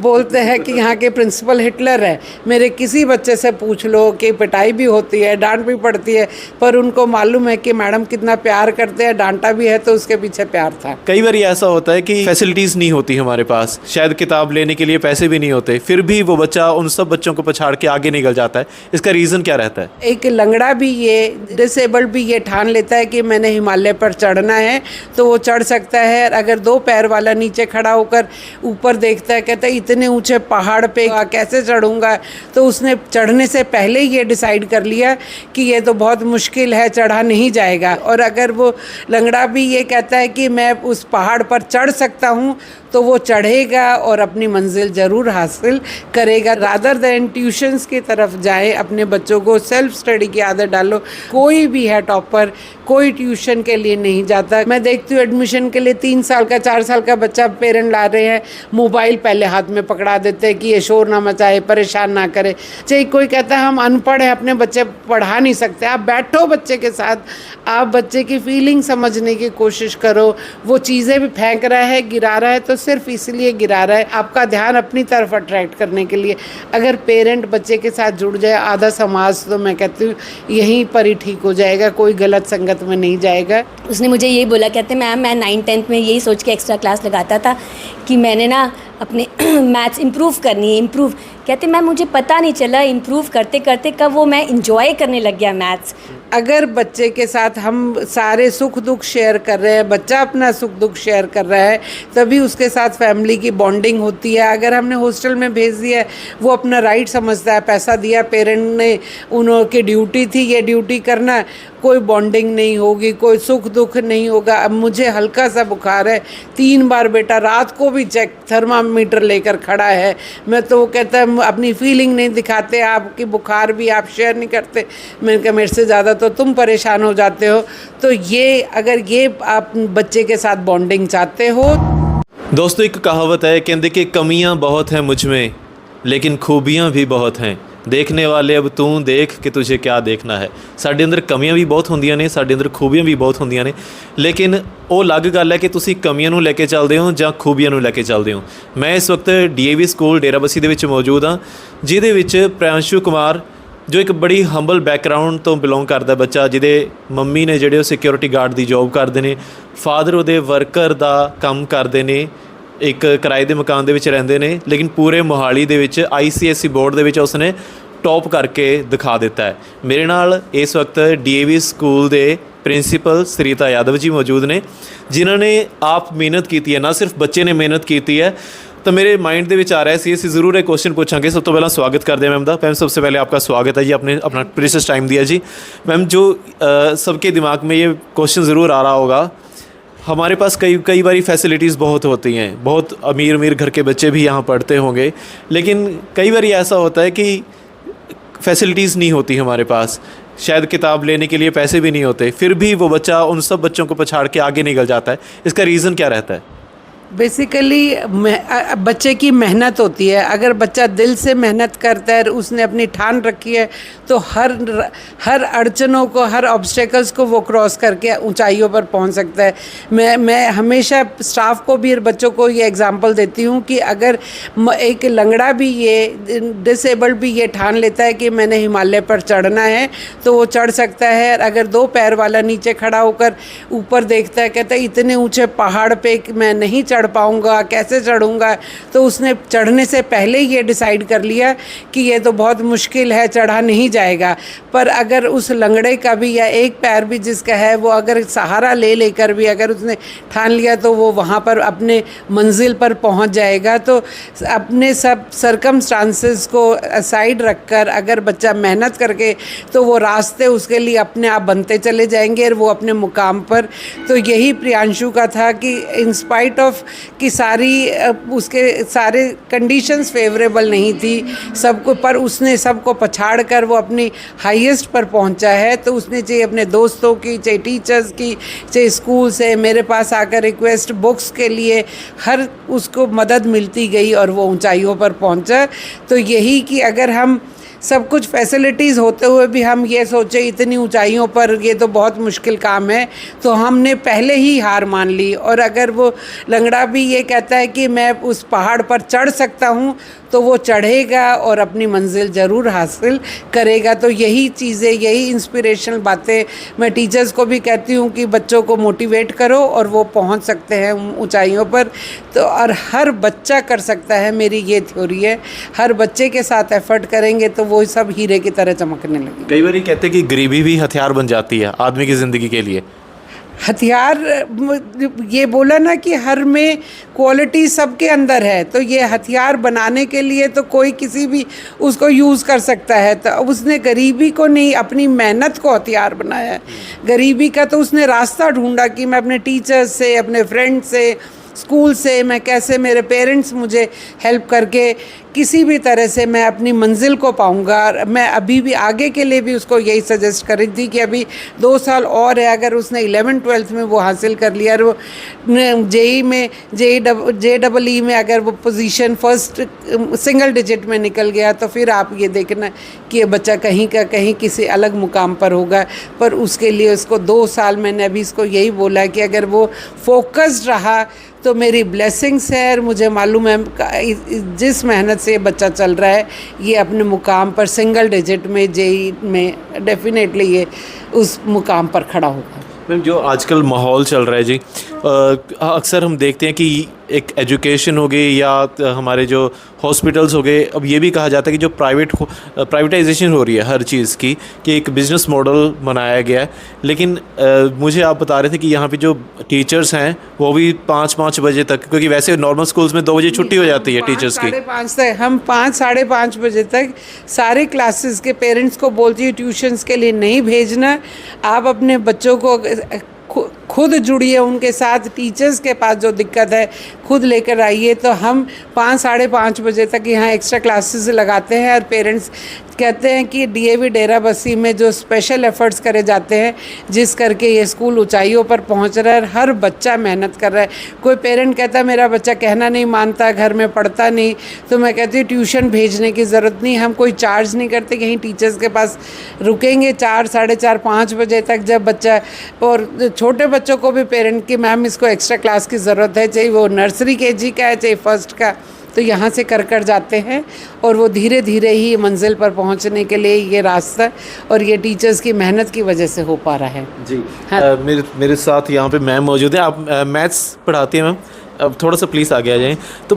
बोलते हैं कि यहाँ के प्रिंसिपल हिटलर है। मेरे किसी बच्चे से पूछ लो कि पिटाई भी होती है, डांट भी पड़ती है, पर उनको मालूम है कि मैडम कितना प्यार करते हैं, डांटा भी है तो उसके पीछे प्यार था। कई बार ऐसा होता है कि फैसिलिटीज़ नहीं होती हमारे पास, शायद किताब लेने के लिए पैसे भी नहीं होते, फिर भी वो बच्चा उन सब बच्चों को पछाड़ के आगे निकल जाता है। इसका रीज़न क्या रहता है? एक लंगड़ा भी ये, डिसेबल्ड भी ये ठान लेता है कि मैंने हिमालय पर चढ़ना है तो वो चढ़ सकता है। अगर 2 पैर वाला नीचे खड़ा होकर ऊपर देखता है, कहता है इतने ऊंचे पहाड़ पे कैसे चढ़ूंगा, तो उसने चढ़ने से पहले ही ये डिसाइड कर लिया कि ये तो बहुत मुश्किल है, चढ़ा नहीं जाएगा। और अगर वो लंगड़ा भी ये कहता है कि मैं उस पहाड़ पर चढ़ सकता हूँ, तो वो चढ़ेगा और अपनी मंजिल ज़रूर हासिल करेगा। रादर देन ट्यूशन्स की तरफ जाए, अपने बच्चों को सेल्फ स्टडी की आदत डालो। कोई भी है टॉपर, कोई ट्यूशन के लिए नहीं जाता। मैं देखती हूँ एडमिशन के लिए 3 साल का 4 साल का बच्चा पेरेंट ला रहे हैं, मोबाइल पहले हाथ में पकड़ा देते हैं कि ये शोर ना मचाए, परेशान ना करे। चाहे कोई कहता है हम अनपढ़ हैं, अपने बच्चे पढ़ा नहीं सकते। आप बैठो बच्चे के साथ, आप बच्चे की फीलिंग समझने की कोशिश करो। वो चीज़ें भी फेंक रहा है, गिरा रहा है, तो सिर्फ इसलिए गिरा रहा है आपका ध्यान अपनी तरफ अट्रैक्ट करने के लिए। अगर पेरेंट बच्चे के साथ जुड़ जाए, आधा समाज तो मैं कहती हूँ यहीं पर ही ठीक हो जाएगा, कोई गलत संगत में नहीं जाएगा। उसने मुझे यही बोला, कहते मैम मैं 9th-10th में यही सोच के एक्स्ट्रा क्लास लगाता था कि मैंने ना अपने मैथ्स इम्प्रूव करनी है, इम्प्रूव। कहते मैम मुझे पता नहीं चला इम्प्रूव करते करते कब वो मैं इंजॉय करने लग गया मैथ्स। अगर बच्चे के साथ हम सारे सुख दुख शेयर कर रहे हैं, बच्चा अपना सुख दुख शेयर कर रहा है, तभी उसके साथ फैमिली की बॉन्डिंग होती है। अगर हमने हॉस्टल में भेज दिया है, वो अपना राइट समझता है, पैसा दिया पेरेंट ने, उनकी ड्यूटी थी ये ड्यूटी करना, कोई बॉन्डिंग नहीं होगी, कोई सुख दुख नहीं होगा। अब मुझे हल्का सा बुखार है, 3 बार बेटा रात को भी चेक थर्मामीटर लेकर खड़ा है, मैं तो वो कहता है अपनी फीलिंग नहीं दिखाते, आपकी बुखार भी आप शेयर नहीं करते। मैंने कहा मेरे से ज़्यादा तो तुम परेशान हो जाते हो। तो ये अगर ये आप बच्चे के साथ बॉन्डिंग चाहते हो। दोस्तों एक कहावत है, कहते कि कमियां बहुत हैं मुझ में लेकिन खूबियां भी बहुत हैं, देखने वाले अब तू देख कि तुझे क्या देखना है। ਸਾਡੇ ਅੰਦਰ ਕਮੀਆਂ ਵੀ ਬਹੁਤ ਹੁੰਦੀਆਂ ਨੇ, ਸਾਡੇ ਅੰਦਰ ਖੂਬੀਆਂ ਵੀ ਬਹੁਤ ਹੁੰਦੀਆਂ ਨੇ, ਲੇਕਿਨ ਉਹ ਅਲੱਗ ਗੱਲ ਹੈ ਕਿ ਤੁਸੀਂ ਕਮੀਆਂ ਨੂੰ ਲੈ ਕੇ ਚੱਲਦੇ ਹੋ ਜਾਂ ਖੂਬੀਆਂ ਨੂੰ ਲੈ ਕੇ ਚੱਲਦੇ ਹੋ। ਮੈਂ ਇਸ ਵਕਤ DAV ਸਕੂਲ ਡੇਰਾਬੱਸੀ ਦੇ ਵਿੱਚ ਮੌਜੂਦ ਹਾਂ, ਜਿਹਦੇ ਵਿੱਚ ਪ੍ਰਿਆੰਸ਼ੂ ਕੁਮਾਰ ਜੋ ਇੱਕ ਬੜੀ ਹੰਬਲ ਬੈਕਗਰਾਊਂਡ ਤੋਂ ਬਿਲੋਂਗ ਕਰਦਾ ਬੱਚਾ, ਜਿਹਦੇ ਮੰਮੀ ਨੇ ਜਿਹੜੇ ਉਹ ਸਿਕਿਉਰਿਟੀ ਗਾਰਡ ਦੀ ਜੋਬ ਕਰਦੇ ਨੇ, ਫਾਦਰ ਉਹਦੇ ਵਰਕਰ ਦਾ ਕੰਮ ਕਰਦੇ ਨੇ, ਇੱਕ ਕਿਰਾਏ ਦੇ ਮਕਾਨ ਦੇ ਵਿੱਚ ਰਹਿੰਦੇ ਨੇ, ਲੇਕਿਨ ਪੂਰੇ ਮੋਹਾਲੀ ਦੇ ਵਿੱਚ ICSE ਬੋਰਡ ਦੇ ਵਿੱਚ ਉਸਨੇ ਟੌਪ ਕਰਕੇ ਦਿਖਾ ਦਿੱਤਾ ਹੈ। ਮੇਰੇ ਨਾਲ ਇਸ ਵਕਤ DAV ਸਕੂਲ ਦੇ ਪ੍ਰਿੰਸੀਪਲ ਸਰੀਤਾ ਯਾਦਵ ਜੀ ਮੌਜੂਦ ਨੇ, ਜਿਨ੍ਹਾਂ ਨੇ ਆਪ ਮਿਹਨਤ ਕੀਤੀ ਹੈ, ਨਾ ਸਿਰਫ ਬੱਚੇ ਨੇ ਮਿਹਨਤ ਕੀਤੀ ਹੈ। तो मेरे माइंड ਦੇ ਵਿੱਚ आ रहा है ज़रूर एक क्वेश्चन पूछांगे। सब तो पहला स्वागत करते हैं मैम का। मैम सबसे पहले आपका स्वागत है जी, आपने अपना प्रीशियस टाइम दिया जी। मैम जो सबके दिमाग में ये क्वेश्चन ज़रूर आ रहा होगा, हमारे पास कई बारी फैसिलिटीज़ बहुत होती हैं, बहुत अमीर घर के बच्चे भी यहाँ पढ़ते होंगे, लेकिन कई बार ऐसा होता है कि फैसिलिटीज़ नहीं होती हमारे पास, शायद किताब लेने के लिए पैसे भी नहीं होते, फिर भी वो बच्चा उन सब बच्चों को पछाड़ के आगे निकल जाता है। इसका रीज़न क्या रहता है? बेसिकली बच्चे की मेहनत होती है। अगर बच्चा दिल से मेहनत करता है, उसने अपनी ठान रखी है, तो हर अड़चनों को, हर ऑब्स्टेकल्स को वो क्रॉस करके ऊंचाइयों पर पहुंच सकता है। मैं हमेशा स्टाफ को भी, बच्चों को ये एग्जांपल देती हूँ कि अगर एक लंगड़ा भी ये, डिसेबल्ड भी ये ठान लेता है कि मैंने हिमालय पर चढ़ना है, तो वो चढ़ सकता है। अगर 2 पैर वाला नीचे खड़ा होकर ऊपर देखता है, कहता है इतने ऊँचे पहाड़ पर मैं नहीं चढ़ पाऊंगा, कैसे चढ़ूंगा, तो उसने चढ़ने से पहले ही ये डिसाइड कर लिया कि ये तो बहुत मुश्किल है, चढ़ा नहीं जाएगा। पर अगर उस लंगड़े का भी या एक पैर भी जिसका है, वो अगर सहारा लेकर भी अगर उसने ठान लिया, तो वो वहाँ पर अपने मंजिल पर पहुँच जाएगा। तो अपने सब सर्कमस्टांसेस को असाइड रखकर अगर बच्चा मेहनत करके, तो वो रास्ते उसके लिए अपने आप बनते चले जाएंगे और वो अपने मुकाम पर। तो यही प्रियांशु का था कि इंस्पाइट ऑफ कि उसके सारे कंडीशंस फेवरेबल नहीं थी सबको, पर उसने सबको पछाड़ कर वो अपनी हाईएस्ट पर पहुंचा है। तो उसने चाहे अपने दोस्तों की, चाहे टीचर्स की, चाहे स्कूल से मेरे पास आकर रिक्वेस्ट बुक्स के लिए, हर उसको मदद मिलती गई और वो ऊंचाइयों पर पहुंचा। तो यही कि अगर हम सब कुछ फैसिलिटीज़ होते हुए भी हम ये सोचे इतनी ऊंचाइयों पर ये तो बहुत मुश्किल काम है, तो हमने पहले ही हार मान ली। और अगर वो लंगड़ा भी ये कहता है कि मैं उस पहाड़ पर चढ़ सकता हूँ, तो वो चढ़ेगा और अपनी मंजिल ज़रूर हासिल करेगा। तो यही चीज़ें, यही इंस्पिरेशनल बातें मैं टीचर्स को भी कहती हूँ कि बच्चों को मोटिवेट करो और वो पहुँच सकते हैं ऊंचाइयों पर। तो और हर बच्चा कर सकता है, मेरी ये थ्योरी है। हर बच्चे के साथ एफर्ट करेंगे तो वो सब हीरे की तरह चमकने लगेंगे। कई बार ये कहते हैं कि गरीबी भी हथियार बन जाती है आदमी की ज़िंदगी के लिए। हथियार, ये बोला ना कि हर में क्वालिटी सबके अंदर है, तो ये हथियार बनाने के लिए तो कोई किसी भी उसको यूज़ कर सकता है। तो उसने गरीबी को नहीं, अपनी मेहनत को हथियार बनाया है। गरीबी का तो उसने रास्ता ढूंढा कि मैं अपने टीचर्स से, अपने फ्रेंड से, स्कूल से, मैं कैसे, मेरे पेरेंट्स मुझे हेल्प करके किसी भी तरह से मैं अपनी मंजिल को पाऊंगा। मैं अभी भी आगे के लिए भी उसको यही सजेस्ट कर रही थी कि अभी 2 साल और है। अगर उसने 11th-12th में वो हासिल कर लिया और वो जेई में, JEE में अगर वो पोजीशन फर्स्ट सिंगल डिजिट में निकल गया, तो फिर आप ये देखना कि ये बच्चा कहीं का कहीं किसी अलग मुकाम पर होगा। पर उसके लिए उसको 2 साल, मैंने अभी इसको यही बोला कि अगर वो फोकस्ड रहा तो मेरी ब्लेसिंग्स है। और मुझे मालूम है जिस मेहनत से ये बच्चा चल रहा है, ये अपने मुकाम पर सिंगल डिजिट में JEE में डेफिनेटली ये उस मुकाम पर खड़ा होगा। मैम, जो आजकल माहौल चल रहा है जी, अक्सर हम देखते हैं कि एक एजुकेशन हो गई या हमारे जो हॉस्पिटल्स हो गए, अब ये भी कहा जाता है कि जो प्राइवेटाइजेशन हो रही है हर चीज़ की, कि एक बिज़नेस मॉडल बनाया गया है। लेकिन मुझे आप बता रहे थे कि यहाँ पे जो टीचर्स हैं वो भी 5-5 बजे तक, क्योंकि वैसे नॉर्मल स्कूल्स में 2 बजे छुट्टी हो जाती है टीचर्स की। 5:30 तक, हम 5-5:30 बजे तक सारे क्लासेस के पेरेंट्स को बोलती है ट्यूशन्स के लिए नहीं भेजना। आप अपने बच्चों को खुद जुड़िए उनके साथ, टीचर्स के पास जो दिक्कत है खुद लेकर आइए। तो हम 5-5:30 बजे तक यहाँ एक्स्ट्रा क्लासेस लगाते हैं। और पेरेंट्स कहते हैं कि DAV डेरा बस्सी में जो स्पेशल एफ़र्ट्स करे जाते हैं, जिस करके ये स्कूल ऊंचाइयों पर पहुंच रहा है, हर बच्चा मेहनत कर रहा है। कोई पेरेंट कहता है मेरा बच्चा कहना नहीं मानता, घर में पढ़ता नहीं, तो मैं कहती हूँ ट्यूशन भेजने की ज़रूरत नहीं। हम कोई चार्ज नहीं करते, कहीं टीचर्स के पास रुकेंगे 4, 4:30, 5 बजे तक। जब बच्चा, और छोटे बच्चों को भी पेरेंट की मैम इसको एक्स्ट्रा क्लास की ज़रूरत है, चाहे वो नर्सरी KG का है चाहे फर्स्ट का, तो यहाँ से कर जाते हैं। और वो धीरे धीरे ही मंजिल पर पहुँचने के लिए ये रास्ता और ये टीचर्स की मेहनत की वजह से हो पा रहा है जी। हाँ। मेरे साथ यहाँ पे मैम मौजूद है। आप मैथ्स पढ़ाती हैं मैम? अब थोड़ा सा प्लीज़ आगे आ जाएं। तो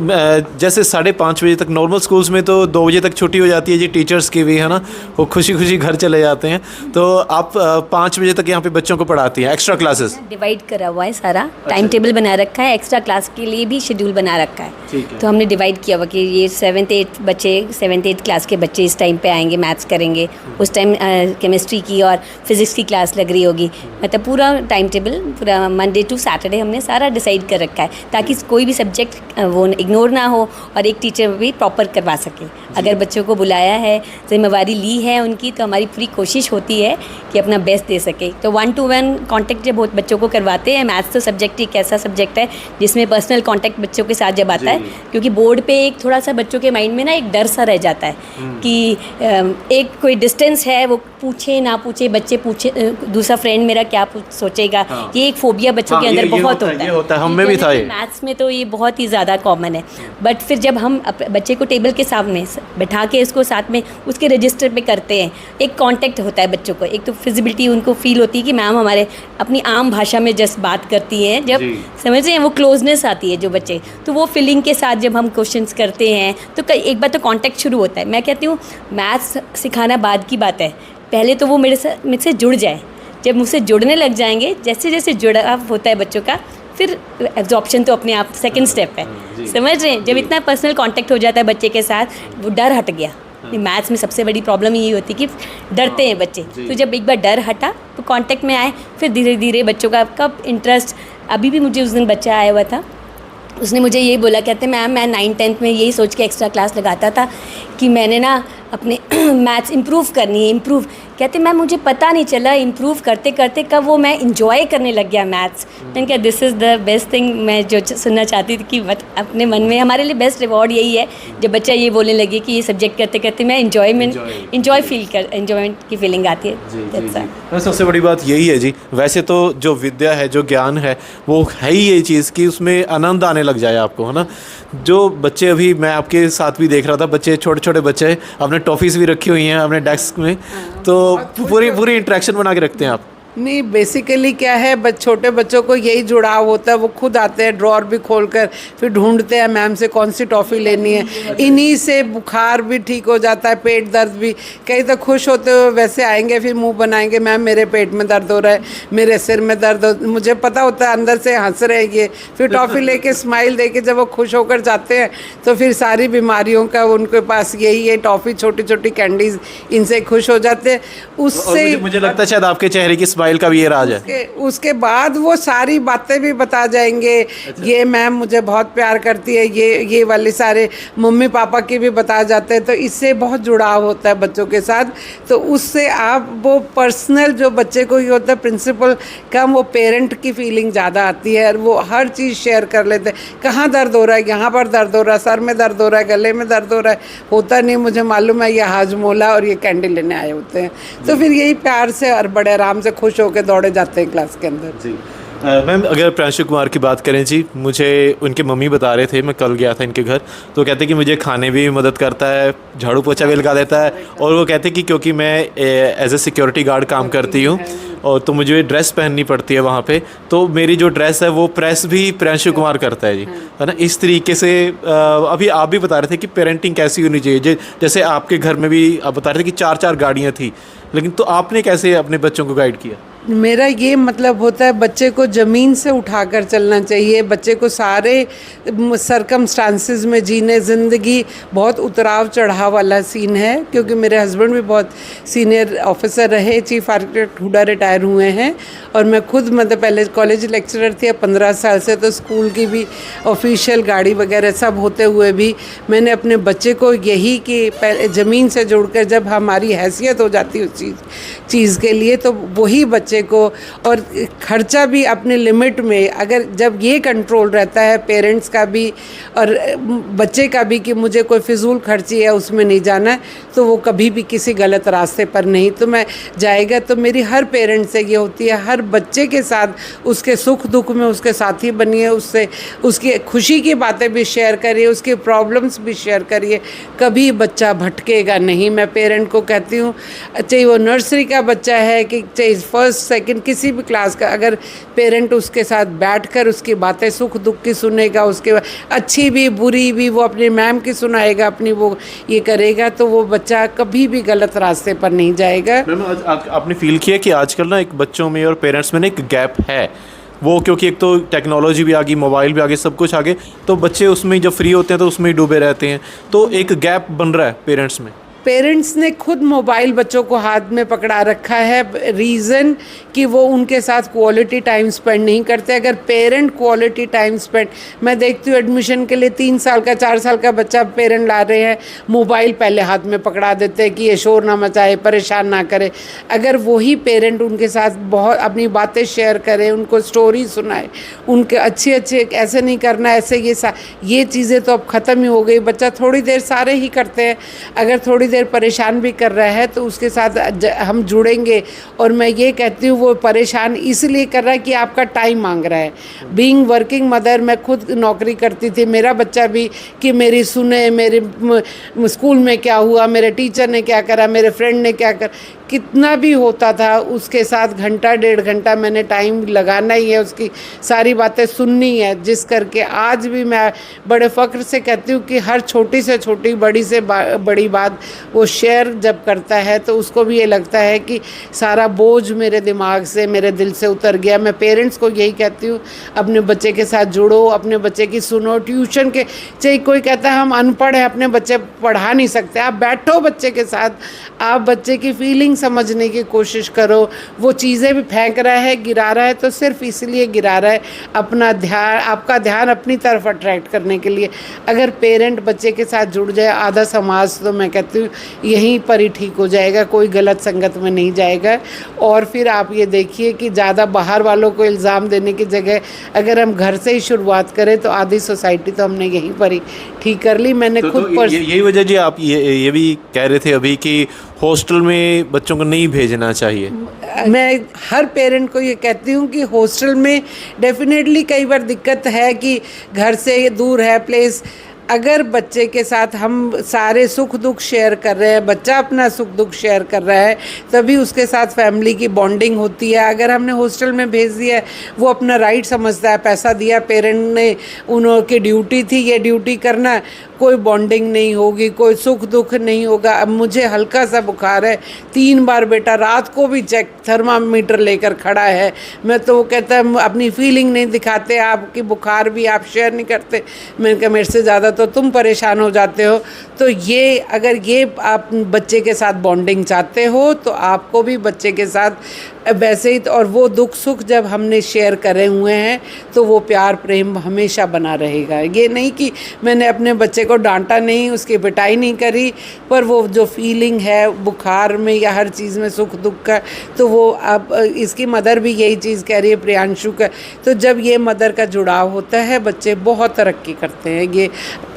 जैसे 5:30 बजे तक नॉर्मल स्कूल्स में तो 2 बजे तक छुट्टी हो जाती है जी, टीचर्स की भी, है ना, वो खुशी खुशी घर चले जाते हैं। तो आप 5 बजे तक यहाँ पे बच्चों को पढ़ाती हैं, एक्स्ट्रा क्लासेस? डिवाइड करा हुआ है सारा, टाइम टेबल बना रखा है, एक्स्ट्रा क्लास के लिए भी शेड्यूल बना रखा है। तो हमने डिवाइड किया हुआ कि ये 7th-8th बच्चे, 7th-8th क्लास के बच्चे इस टाइम पे आएंगे, मैथ्स करेंगे, उस टाइम केमिस्ट्री की और फिज़िक्स की क्लास लग रही होगी। मतलब पूरा टाइम टेबल, पूरा मंडे टू सैटरडे हमने सारा डिसाइड कर रखा है, ताकि कोई भी सब्जेक्ट वो इग्नोर ना हो और एक टीचर भी प्रॉपर करवा सके। अगर बच्चों को बुलाया है, जिम्मेवारी ली है उनकी, तो हमारी पूरी कोशिश होती है कि अपना बेस्ट दे सके। तो 1-to-1 कॉन्टेक्ट जब बच्चों को करवाते हैं, मैथ्स तो सब्जेक्ट एक ऐसा सब्जेक्ट है जिसमें पर्सनल कॉन्टेक्ट बच्चों के साथ जब आता है, क्योंकि बोर्ड पे एक थोड़ा सा बच्चों के माइंड में ना एक डर सा रह जाता है कि एक कोई डिस्टेंस है, वो पूछे ना पूछे, बच्चे पूछे दूसरा फ्रेंड मेरा क्या सोचेगा, ये एक फोबिया बच्चों के अंदर बहुत होता है। हम में भी था ये। मैथ्स में तो ये बहुत ही ज़्यादा कॉमन है। बट फिर जब हम बच्चे को टेबल के सामने बैठा के उसको साथ में उसके रजिस्टर पे करते हैं, एक कांटेक्ट होता है बच्चों को, एक तो फिजिबिलिटी उनको फील होती है कि मैम हमारे अपनी आम भाषा में जस्ट बात करती हैं, जब समझ रहे हैं वो क्लोजनेस आती है जो बच्चे, तो वो फीलिंग के साथ जब हम क्वेश्चंस करते हैं तो एक बार तो कांटेक्ट शुरू होता है। मैं कहती हूँ मैथ्स सिखाना बाद की बात है, पहले तो वो मुझसे जुड़ जाए। जब मुझसे जुड़ने लग जाएंगे, जैसे जैसे जुड़ाव होता है बच्चों का, फिर एब्जॉर्प्शन तो अपने आप सेकंड स्टेप है, समझ रहे हैं। जब इतना पर्सनल कांटेक्ट हो जाता है बच्चे के साथ, वो डर हट गया। मैथ्स में सबसे बड़ी प्रॉब्लम यही होती है कि डरते हैं बच्चे, तो जब एक बार डर हटा तो कांटेक्ट में आए, फिर धीरे धीरे बच्चों का कब इंटरेस्ट। अभी भी मुझे उस दिन बच्चा आया हुआ था, उसने मुझे यही बोला, कहते मैम मैं 9th-10th में यही सोच के एक्स्ट्रा क्लास लगाता था कि मैंने ना अपने मैथ्स इम्प्रूव करनी है, इम्प्रूव। कहते मैम मुझे पता नहीं चला इम्प्रूव करते करते कब वो मैं इंजॉय करने लग गया मैथ्स। मैंने कहा this is the best thing, मैं जो सुनना चाहती थी कि अपने मन में हमारे लिए बेस्ट रिवॉर्ड यही है जब बच्चा ये बोलने लगे कि ये सब्जेक्ट करते करते मैं इंजॉयमेंट की फीलिंग आती है। That's all. तो सबसे बड़ी बात यही है जी। वैसे तो जो विद्या है, जो ज्ञान है, वो है ही ये चीज़ कि उसमें आनंद आने लग जाए आपको, है ना। जो बच्चे, अभी मैं आपके साथ भी देख रहा था, बच्चे छोटे छोटे बच्चे अपने टॉफ़ीज़ भी रखी हुई हैं अपने डेस्क में, तो पूरी इंटरेक्शन बना के रखते हैं आप। नहीं, बेसिकली क्या है, छोटे बच्चों को यही जुड़ाव होता है। वो खुद आते हैं ड्रॉर भी खोलकर, फिर ढूंढते हैं मैम से कौन सी टॉफ़ी लेनी है। इन्हीं से बुखार भी ठीक हो जाता है, पेट दर्द भी। कई तो खुश होते हुए वैसे आएंगे, फिर मुंह बनाएंगे, मैम मेरे पेट में दर्द हो रहा है, मेरे सिर में दर्द हो। मुझे पता होता है अंदर से हंस रहे हैं ये। फिर टॉफ़ी लेके स्माइल दे के जब वो खुश होकर जाते हैं तो फिर सारी बीमारियों का उनके पास यही है, टॉफ़ी, छोटी छोटी कैंडीज़, इनसे खुश हो जाते हैं। उससे मुझे लगता है शायद आपके चेहरे की स्माइल का भी ये राज है। उसके बाद वो सारी बातें भी बता जाएंगे। अच्छा। ये मैम मुझे बहुत प्यार करती है, ये वाले सारे मम्मी पापा की भी बता जाते हैं। तो इससे बहुत जुड़ाव होता है बच्चों के साथ। तो उससे आप वो पर्सनल जो बच्चे को ही होता है प्रिंसिपल कम, वो पेरेंट की फीलिंग ज़्यादा आती है। और वो हर चीज़ शेयर कर लेते हैं। कहाँ दर्द हो रहा है, यहाँ पर दर्द हो रहा है, सर में दर्द हो रहा है, गले में दर्द हो रहा है, होता नहीं मुझे मालूम है, ये हाजमोला और ये कैंडल लेने आए होते हैं। तो फिर यही प्यार से और बड़े आराम से खुश होकर दौड़े जाते हैं क्लास के अंदर। जी मैम, अगर प्रांशु कुमार की बात करें जी, मुझे उनके मम्मी बता रहे थे, मैं कल गया था इनके घर, तो कहते कि मुझे खाने भी मदद करता है, झाड़ू पोछा भी लगा देता है। और वो कहते कि क्योंकि मैं एज ए सिक्योरिटी गार्ड काम करती हूँ और तो मुझे ड्रेस पहननी पड़ती है वहाँ पे, तो मेरी जो ड्रेस है वो प्रेस भी प्रांशु कुमार करता है जी, है ना। इस तरीके से अभी आप भी बता रहे थे कि पेरेंटिंग कैसी होनी चाहिए। जैसे आपके घर में भी आप बता रहे थे कि 4-4 गाड़ियाँ थी, लेकिन तो आपने कैसे अपने बच्चों को गाइड किया? मेरा ये मतलब होता है बच्चे को ज़मीन से उठाकर चलना चाहिए। बच्चे को सारे सरकमस्टांसेस में जीने, ज़िंदगी बहुत उतराव चढ़ाव वाला सीन है। क्योंकि मेरे हस्बैंड भी बहुत सीनियर ऑफिसर रहे, चीफ आर्किटेक्ट हुडा रिटायर हुए हैं, और मैं खुद मतलब पहले कॉलेज लेक्चरर थी 15 साल से। तो स्कूल की भी ऑफिशियल गाड़ी वगैरह सब होते हुए भी मैंने अपने बच्चे को यही कि ज़मीन से जोड़कर जब हमारी हैसियत हो जाती है उस चीज़ के लिए, तो वही बच्चे को, और खर्चा भी अपने लिमिट में, अगर जब ये कंट्रोल रहता है पेरेंट्स का भी और बच्चे का भी कि मुझे कोई फिजूल खर्ची है उसमें नहीं जाना है, तो वो कभी भी किसी गलत रास्ते पर नहीं तो मैं जाएगा। तो मेरी हर पेरेंट्स से ये होती है, हर बच्चे के साथ उसके सुख दुख में उसके साथी बनिए, उससे उसकी खुशी की बातें भी शेयर करिए, उसके प्रॉब्लम्स भी शेयर करिए। कभी बच्चा भटकेगा नहीं। मैं पेरेंट को कहती हूँ, चाहे वो नर्सरी का बच्चा है कि चाहे फर्स्ट सेकंड किसी भी क्लास का, अगर पेरेंट उसके साथ बैठकर उसकी बातें सुख दुख की सुनेगा, उसके अच्छी भी बुरी भी वो अपनी मैम की सुनाएगा, अपनी वो ये करेगा, तो वो बच्चा कभी भी गलत रास्ते पर नहीं जाएगा। मैम, आपने फील किया कि आजकल ना एक बच्चों में और पेरेंट्स में ना एक गैप है, वो क्योंकि एक तो टेक्नोलॉजी भी आ गई, मोबाइल भी आ गई, सब कुछ आ गए, तो बच्चे उसमें जब फ्री होते हैं तो उसमें ही डूबे रहते हैं, तो एक गैप बन रहा है पेरेंट्स में। पेरेंट्स ने खुद मोबाइल बच्चों को हाथ में पकड़ा रखा है, रीज़न कि वो उनके साथ क्वालिटी टाइम स्पेंड नहीं करते। अगर पेरेंट क्वालिटी टाइम स्पेंड, मैं देखती हूँ एडमिशन के लिए 3 साल का 4 साल का बच्चा पेरेंट ला रहे हैं, मोबाइल पहले हाथ में पकड़ा देते हैं कि ये शोर ना मचाए, परेशान ना करे। अगर वही पेरेंट उनके साथ बहुत अपनी बातें शेयर करें, उनको स्टोरी सुनाए, उनके अच्छे ऐसे नहीं करना, ऐसे ये चीज़ें तो अब ख़त्म ही हो गई। बच्चा थोड़ी देर सारे ही करते हैं, अगर थोड़ी देर परेशान भी कर रहा है तो उसके साथ हम जुड़ेंगे। और मैं ये कहती हूँ वो परेशान इसलिए कर रहा है कि आपका टाइम मांग रहा है। बीइंग वर्किंग मदर, मैं खुद नौकरी करती थी, मेरा बच्चा भी कि मेरी सुने, मेरे स्कूल में क्या हुआ, मेरे टीचर ने क्या करा, मेरे फ्रेंड ने क्या करा, कितना भी होता था उसके साथ घंटा 1.5 घंटा मैंने टाइम लगाना ही है, उसकी सारी बातें सुननी है। जिस करके आज भी मैं बड़े फ़ख्र से कहती हूँ कि हर छोटी से छोटी, बड़ी से बड़ी बात वो शेयर जब करता है तो उसको भी ये लगता है कि सारा बोझ मेरे दिमाग से, मेरे दिल से उतर गया। मैं पेरेंट्स को यही कहती हूँ, अपने बच्चे के साथ जुड़ो, अपने बच्चे की सुनो। ट्यूशन के, चाहे कोई कहता है हम अनपढ़ हैं, अपने बच्चे पढ़ा नहीं सकते, आप बैठो बच्चे के साथ, आप बच्चे की फीलिंग समझने की कोशिश करो। वो चीज़ें भी फेंक रहा है, गिरा रहा है तो सिर्फ इसलिए गिरा रहा है अपना ध्यान, आपका ध्यान अपनी तरफ अट्रैक्ट करने के लिए। अगर पेरेंट बच्चे के साथ जुड़ जाए, आधा समाज तो मैं कहती हूँ यहीं पर ही ठीक हो जाएगा, कोई गलत संगत में नहीं जाएगा। और फिर आप ये देखिए कि ज़्यादा बाहर वालों को इल्ज़ाम देने की जगह अगर हम घर से ही शुरुआत करें तो आधी सोसाइटी तो हमने यहीं पर ही ठीक कर ली। मैंने खुद यही वजह जी आप ये भी कह रहे थे अभी कि हॉस्टल में बच्चों को नहीं भेजना चाहिए। मैं हर पेरेंट को ये कहती हूँ कि हॉस्टल में डेफिनेटली कई बार दिक्कत है कि घर से दूर है प्लेस। अगर बच्चे के साथ हम सारे सुख दुख शेयर कर रहे हैं, बच्चा अपना सुख दुख शेयर कर रहा है, तभी उसके साथ फैमिली की बॉन्डिंग होती है। अगर हमने हॉस्टल में भेज दिया है, वो अपना राइट समझता है, पैसा दिया पेरेंट ने, उनकी ड्यूटी थी ये ड्यूटी करना, कोई बॉन्डिंग नहीं होगी, कोई सुख दुख नहीं होगा। अब मुझे हल्का सा बुखार है, 3 बार बेटा रात को भी चेक थर्मामीटर लेकर खड़ा है। मैं तो वो कहता है अपनी फीलिंग नहीं दिखाते, आपकी बुखार भी आप शेयर नहीं करते। मैंने कहा मेरे से ज़्यादा तो तुम परेशान हो जाते हो। तो ये अगर ये आप बच्चे के साथ बॉन्डिंग चाहते हो तो आपको भी बच्चे के साथ वैसे ही और वो दुख सुख जब हमने शेयर करे हुए हैं तो वो प्यार प्रेम हमेशा बना रहेगा। ये नहीं कि मैंने अपने बच्चे को डांटा नहीं, उसकी पिटाई नहीं करी, पर वो जो फीलिंग है बुखार में या हर चीज़ में सुख दुख का, तो वो अब इसकी मदर भी यही चीज़ कह रही है प्रियांशु का। तो जब ये मदर का जुड़ाव होता है बच्चे बहुत तरक्की करते हैं। ये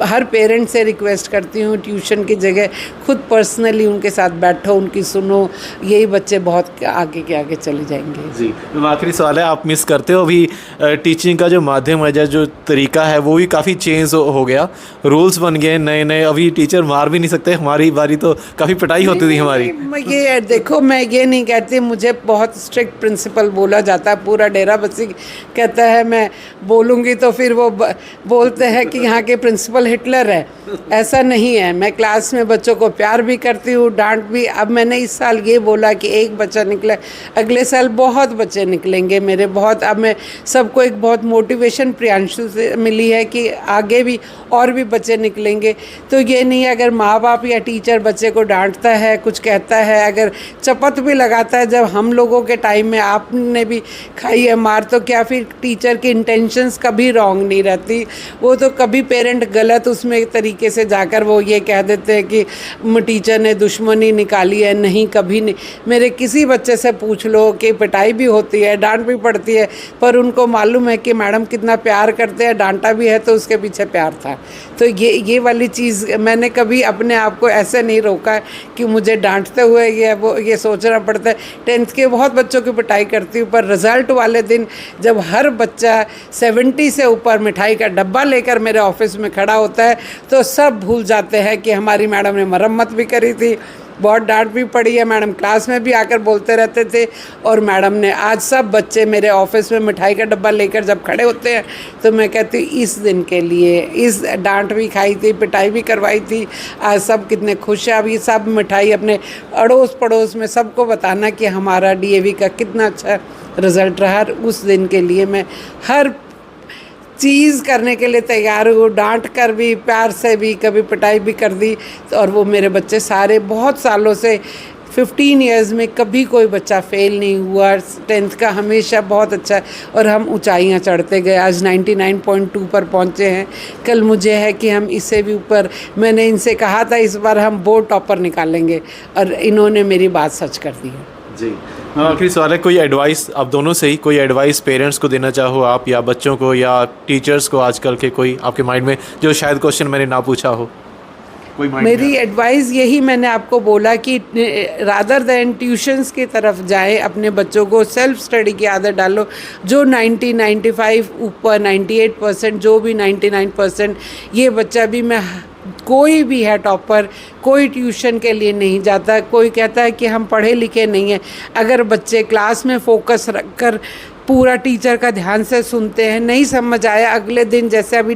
हर पेरेंट से रिक्वेस्ट करती हूँ, ट्यूशन की जगह खुद पर्सनली उनके साथ बैठो, उनकी सुनो, यही बच्चे बहुत आगे के आगे चले जाएंगे। जी, आखिरी सवाल है, आप मिस करते हो अभी टीचिंग का जो माध्यम है, जो तरीका है वो भी काफ़ी चेंज हो गया, रूल्स बन गए नए नए, अभी टीचर मार भी नहीं सकते। हमारी बारी तो काफ़ी पिटाई होती थी हमारी। ये देखो, मैं ये नहीं कहती, मुझे बहुत स्ट्रिक्ट प्रिंसिपल बोला जाता है, पूरा डेरा बसी कहता है मैं बोलूँगी तो फिर वो बोलते हैं कि यहाँ के प्रिंसिपल हिटलर है। ऐसा नहीं है, मैं क्लास में बच्चों को प्यार भी करती हूँ, डांट भी। अब मैंने इस साल ये बोला कि एक बच्चा निकला, अगले साल बहुत बच्चे निकलेंगे मेरे, बहुत। अब मैं सबको एक बहुत मोटिवेशन प्रियांशु से मिली है कि आगे भी और भी बच्चे निकलेंगे। तो ये नहीं अगर माँ बाप या टीचर बच्चे को डांटता है, कुछ कहता है, अगर चपत भी लगाता है, जब हम लोगों के टाइम में आपने भी खाई है मार, तो क्या फिर टीचर की इंटेंशंस कभी रॉन्ग नहीं रहती। वो तो कभी पेरेंट गलत उसमें एक तरीके से जाकर वो ये कह देते हैं कि टीचर ने दुश्मनी निकाली है। नहीं, कभी नहीं। मेरे किसी बच्चे से पूछ लो कि पिटाई भी होती है, डांट भी पड़ती है, पर उनको मालूम है कि मैडम कितना प्यार करते हैं, डांटा भी है तो उसके पीछे प्यार था। तो ये वाली चीज़ मैंने कभी अपने आप को ऐसे नहीं रोका कि मुझे डांटते हुए ये सोचना पड़ता है। 10th के बहुत बच्चों की पिटाई करती हूँ, पर रिज़ल्ट वाले दिन जब हर बच्चा 70 से ऊपर मिठाई का डब्बा लेकर मेरे ऑफिस में खड़ा होता है तो सब भूल जाते हैं कि हमारी मैडम ने मरम्मत भी करी थी, बहुत डांट भी पड़ी है, मैडम क्लास में भी आकर बोलते रहते थे। और मैडम ने आज सब बच्चे मेरे ऑफिस में मिठाई का डब्बा लेकर जब खड़े होते हैं तो मैं कहती हूँ इस दिन के लिए, इस डांट भी खाई थी, पिटाई भी करवाई थी, आज सब कितने खुश हैं। अब ये सब मिठाई अपने अड़ोस पड़ोस में सबको बताना कि हमारा DAV का कितना अच्छा रिज़ल्ट रहा। उस दिन के लिए मैं हर चीज़ करने के लिए तैयार हूँ, डांट कर भी, प्यार से भी, कभी पिटाई भी कर दी। और वो मेरे बच्चे सारे बहुत सालों से 15 इयर्स में कभी कोई बच्चा फेल नहीं हुआ। 10th का हमेशा बहुत अच्छा, और हम ऊंचाइयां चढ़ते गए, आज 99.2 पर पहुंचे हैं। कल मुझे है कि हम इससे भी ऊपर, मैंने इनसे कहा था इस बार हम बोर्ड टॉपर निकालेंगे और इन्होंने मेरी बात सच कर दी है। जी, आखिरी सवाल है, कोई एडवाइस आप दोनों से ही, कोई एडवाइस पेरेंट्स को देना चाहो आप, या बच्चों को या टीचर्स को, आजकल के कोई आपके माइंड में जो शायद क्वेश्चन मैंने ना पूछा हो? मेरी एडवाइस यही मैंने आपको बोला कि रादर दैन ट्यूशन्स की तरफ जाएं, अपने बच्चों को सेल्फ स्टडी की आदत डालो। जो 95 ऊपर 98%, जो भी 99%, ये बच्चा भी, मैं कोई भी है टॉपर, कोई ट्यूशन के लिए नहीं जाता। कोई कहता है कि हम पढ़े लिखे नहीं हैं, अगर बच्चे क्लास में फोकस रखकर पूरा टीचर का ध्यान से सुनते हैं, नहीं समझ आया अगले दिन, जैसे अभी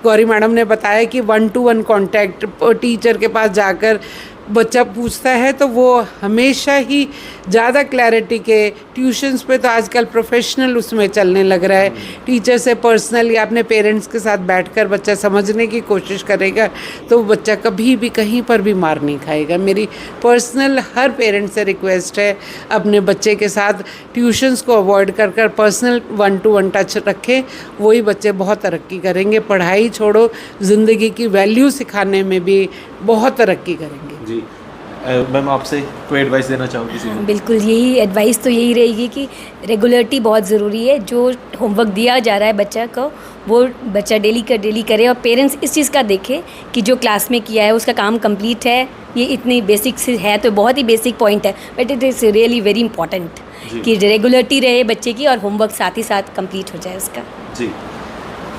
गौरी मैडम ने बताया कि 1-to-1 कांटेक्ट, टीचर के पास जाकर बच्चा पूछता है तो वो हमेशा ही ज़्यादा क्लैरिटी के ट्यूशन्स पे तो आजकल प्रोफेशनल उसमें चलने लग रहा है। टीचर से पर्सनली अपने पेरेंट्स के साथ बैठकर बच्चा समझने की कोशिश करेगा तो बच्चा कभी भी कहीं पर भी मार नहीं खाएगा। मेरी पर्सनल हर पेरेंट्स से रिक्वेस्ट है, अपने बच्चे के साथ ट्यूशन्स को अवॉइड कर कर पर्सनल 1-to-1 टच रखें, वही बच्चे बहुत तरक्की करेंगे। पढ़ाई छोड़ो, ज़िंदगी की वैल्यू सिखाने में भी बहुत तरक्की करेंगे। जी मैम, आपसे कोई एडवाइस देना चाहूँ किसी को? बिल्कुल, यही एडवाइस तो यही रहेगी कि रेगुलरिटी बहुत ज़रूरी है। जो होमवर्क दिया जा रहा है बच्चा को, वो बच्चा डेली का डेली करे और पेरेंट्स इस चीज़ का देखे कि जो क्लास में किया है उसका काम कंप्लीट है। ये इतनी बेसिक से है तो बहुत ही बेसिक पॉइंट है, but it is really very important कि रेगुलरिटी रहे बच्चे की और होमवर्क साथ ही साथ कंप्लीट हो जाए उसका। ਜੀ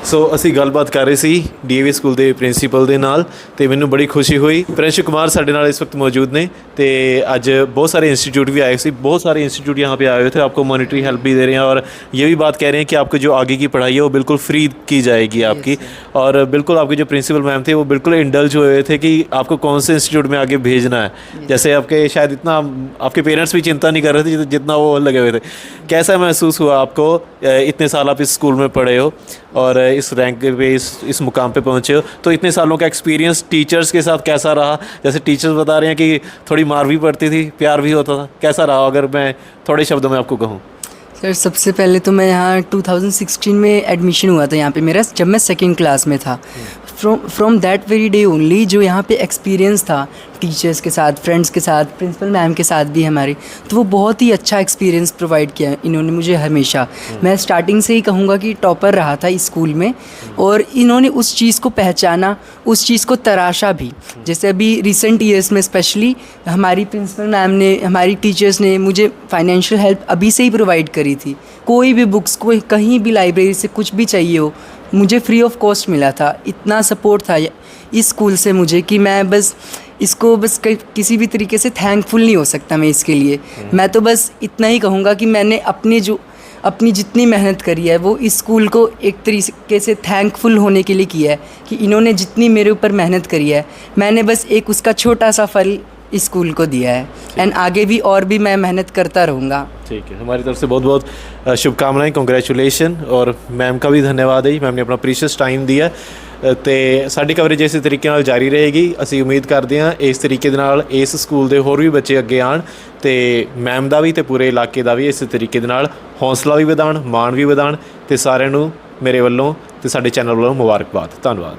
ਸੋ ਅਸੀਂ ਗੱਲਬਾਤ ਕਰ ਰਹੇ ਸੀ ਡੀਏਵੀ ਸਕੂਲ ਦੇ ਪ੍ਰਿੰਸੀਪਲ ਦੇ ਨਾਲ ਤੇ ਮੈਨੂੰ ਬੜੀ ਖੁਸ਼ੀ ਹੋਈ। ਪ੍ਰਿੰਸ਼ ਕੁਮਾਰ ਸਾਡੇ ਨਾਲ इस वक्त मौजूद ने ਤੇ आज बहुत सारे इंस्टीट्यूट भी आए थे, बहुत सारे इंस्टीट्यूट यहाँ पे आए हुए थे, आपको मॉनिटरी हेल्प भी दे रहे हैं और ये भी बात कह रहे हैं कि आपको जो आगे की पढ़ाई है वो बिल्कुल फ्री की जाएगी आपकी। और बिल्कुल आपके जो प्रिंसिपल मैम थे वो बिल्कुल इंडल्ज हुए हुए थे कि आपको कौन से इंस्टीट्यूट में आगे भेजना है। जैसे आपके शायद इतना आपके पेरेंट्स भी चिंता नहीं कर रहे थे जितना वो लगे हुए थे। कैसा महसूस हुआ आपको, इतने साल आप इस स्कूल में पढ़े हो और इस रैंक पे इस मुकाम पे पहुँचे हो, तो इतने सालों का एक्सपीरियंस टीचर्स के साथ कैसा रहा? जैसे टीचर्स बता रहे हैं कि थोड़ी मार भी पड़ती थी, प्यार भी होता था, कैसा रहा अगर मैं थोड़े शब्दों में आपको कहूँ? सर सबसे पहले तो मैं यहाँ 2016 में एडमिशन हुआ था यहाँ पे मेरा, जब मैं सेकंड क्लास में था। From that very day only जो यहाँ पे एक्सपीरियंस था टीचर्स के साथ, फ्रेंड्स के साथ, प्रिंसिपल मैम के साथ भी हमारे, तो वो बहुत ही अच्छा एक्सपीरियंस प्रोवाइड किया इन्होंने मुझे हमेशा। मैं स्टार्टिंग से ही कहूँगा कि टॉपर रहा था इस स्कूल में और इन्होंने उस चीज़ को पहचाना, उस चीज़ को तराशा भी। जैसे अभी रिसेंट ईयर्स में स्पेशली हमारी प्रिंसिपल मैम ने, हमारी टीचर्स ने मुझे फाइनेंशियल हेल्प अभी से ही प्रोवाइड करी थी। कोई भी बुक्स, कोई कहीं भी लाइब्रेरी से कुछ भी चाहिए हो, मुझे फ्री ऑफ कॉस्ट मिला था। इतना सपोर्ट था इस स्कूल से मुझे कि मैं बस इसको किसी भी तरीके से थैंकफुल नहीं हो सकता मैं इसके लिए। मैं तो बस इतना ही कहूँगा कि मैंने अपनी जितनी मेहनत करी है वो इस स्कूल को एक तरीके से थैंकफुल होने के लिए किया है कि इन्होंने जितनी मेरे ऊपर मेहनत करी है मैंने बस एक उसका छोटा सा फल इस स्कूल को दिया है। एंड आगे भी और भी मैं मेहनत करता रहूँगा। ठीक है, हमारी तरफ से बहुत बहुत शुभकामनाएं, कंग्रेचुलेशन। और मैम का भी धन्यवाद है, मैम ने अपना प्रीशियस टाइਮ दिया ਤੇ ਸਾਡੀ ਕਵਰੇਜ ਇਸੇ ਤਰੀਕੇ ਨਾਲ ਜਾਰੀ ਰਹੇਗੀ। ਅਸੀਂ ਉਮੀਦ ਕਰਦੇ ਹਾਂ ਇਸ ਤਰੀਕੇ ਦੇ ਨਾਲ ਇਸ ਸਕੂਲ ਦੇ ਹੋਰ ਵੀ ਬੱਚੇ ਅੱਗੇ ਆਉਣ ਤੇ ਮੈਮ ਦਾ ਵੀ ਤੇ ਪੂਰੇ ਇਲਾਕੇ ਦਾ ਵੀ ਇਸੇ ਤਰੀਕੇ ਦੇ ਨਾਲ ਹੌਸਲਾ ਵੀ ਵਧਾਉਣ, ਮਾਣ ਵੀ ਵਧਾਉਣ ਤੇ ਸਾਰਿਆਂ ਨੂੰ ਮੇਰੇ ਵੱਲੋਂ ਤੇ ਸਾਡੇ ਚੈਨਲ ਵੱਲੋਂ ਮੁਬਾਰਕਬਾਦ। ਧੰਨਵਾਦ।